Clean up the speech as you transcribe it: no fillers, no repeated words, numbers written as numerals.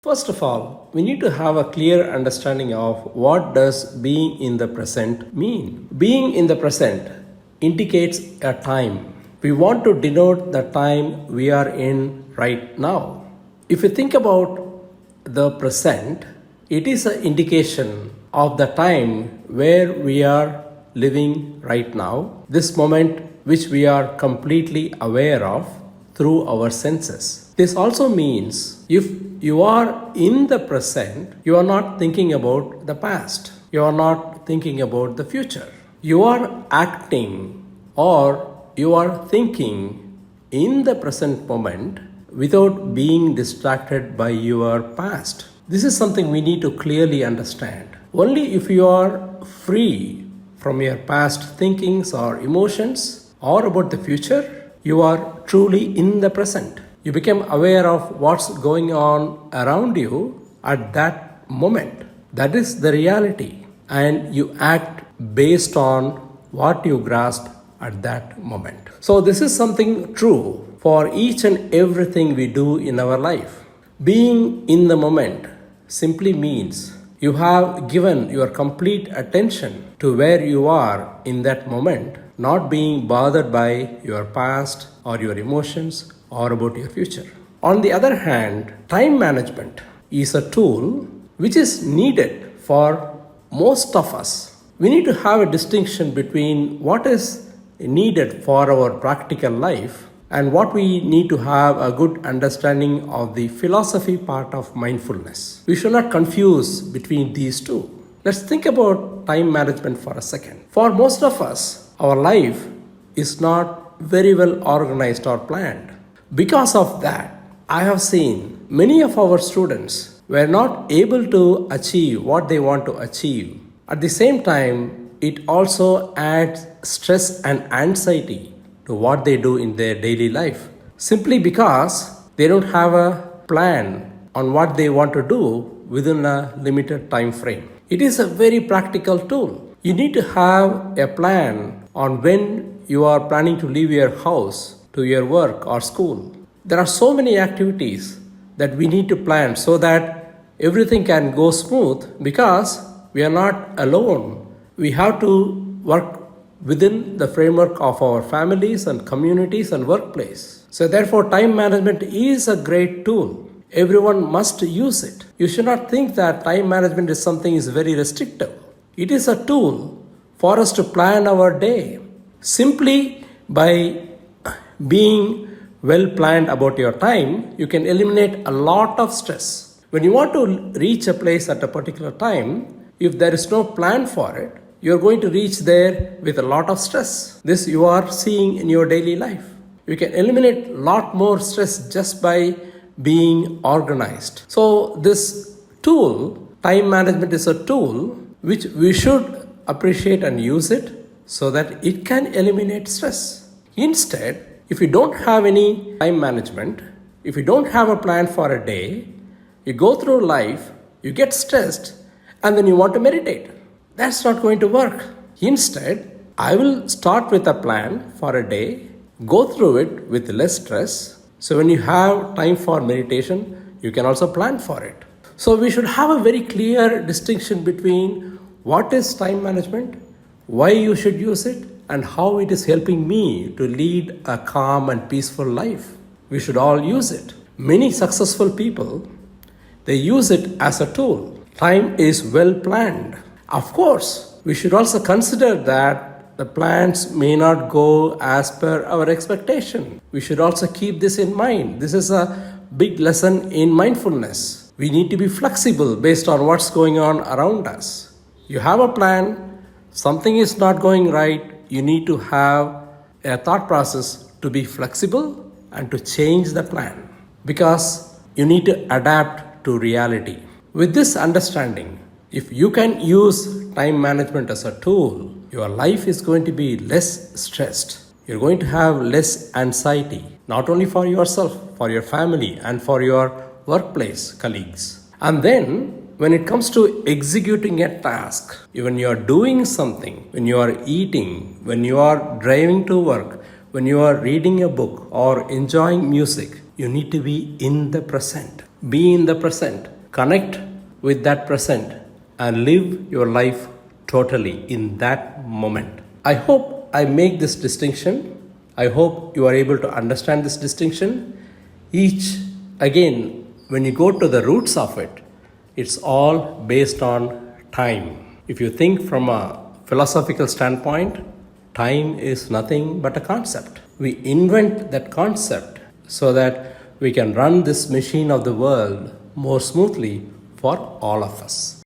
First of all, we need to have a clear understanding of what does being in the present mean. Being in the present indicates a time. We want to denote the time we are in right now. If you think about the present, it is an indication of the time where we are living right now, this moment which we are completely aware of through our senses. This also means if you are in the present, you are not thinking about the past, you are not thinking about the future. You are acting or you are thinking in the present moment without being distracted by your past. This is something we need to clearly understand. Only if you are free from your past thinkings or emotions or about the future, you are truly in the present. You become aware of what's going on around you at that moment. That is the reality. And you act based on what you grasp at that moment. So this is something true for each and everything we do in our life. Being in the moment simply means you have given your complete attention to where you are in that moment, not being bothered by your past or your emotions or about your future. On the other hand, time management is a tool which is needed for most of us. We need to have a distinction between what is needed for our practical life and what we need to have a good understanding of the philosophy part of mindfulness. We should not confuse between these two. Let's think about time management for a second. For most of us, our life is not very well organized or planned. Because of that, I have seen many of our students were not able to achieve what they want to achieve. At the same time, it also adds stress and anxiety to what they do in their daily life, simply because they don't have a plan on what they want to do within a limited time frame. It is a very practical tool. You need to have a plan on when you are planning to leave your house to your work or school. There are so many activities that we need to plan so that everything can go smooth because we are not alone. We have to work within the framework of our families and communities and workplace. So therefore, time management is a great tool. Everyone must use it. You should not think that time management is something is very restrictive. It is a tool for us to plan our day. Simply by being well planned about your time, you can eliminate a lot of stress. When you want to reach a place at a particular time, if there is no plan for it, you're going to reach there with a lot of stress. This you are seeing in your daily life. You can eliminate a lot more stress just by being organized. So this tool, time management, is a tool which we should appreciate and use it so that it can eliminate stress. Instead, if you don't have any time management, if you don't have a plan for a day, you go through life, you get stressed, and then you want to meditate. That's not going to work. Instead, I will start with a plan for a day, go through it with less stress. So when you have time for meditation, you can also plan for it. So we should have a very clear distinction between what is time management, why you should use it, and how it is helping me to lead a calm and peaceful life. We should all use it. Many successful people, they use it as a tool. Time is well planned. Of course, we should also consider that the plans may not go as per our expectation. We should also keep this in mind. This is a big lesson in mindfulness. We need to be flexible based on what's going on around us. You have a plan, something is not going right, you need to have a thought process to be flexible and to change the plan because you need to adapt to reality. With this understanding, if you can use time management as a tool, your life is going to be less stressed. You're going to have less anxiety, not only for yourself, for your family, and for your workplace colleagues. And then, when it comes to executing a task, when you are doing something, when you are eating, when you are driving to work, when you are reading a book or enjoying music, you need to be in the present. Be in the present. Connect with that present and live your life totally in that moment. I hope I make this distinction. I hope you are able to understand this distinction. Each, again, when you go to the roots of it, it's all based on time. If you think from a philosophical standpoint, time is nothing but a concept. We invent that concept so that we can run this machine of the world more smoothly for all of us.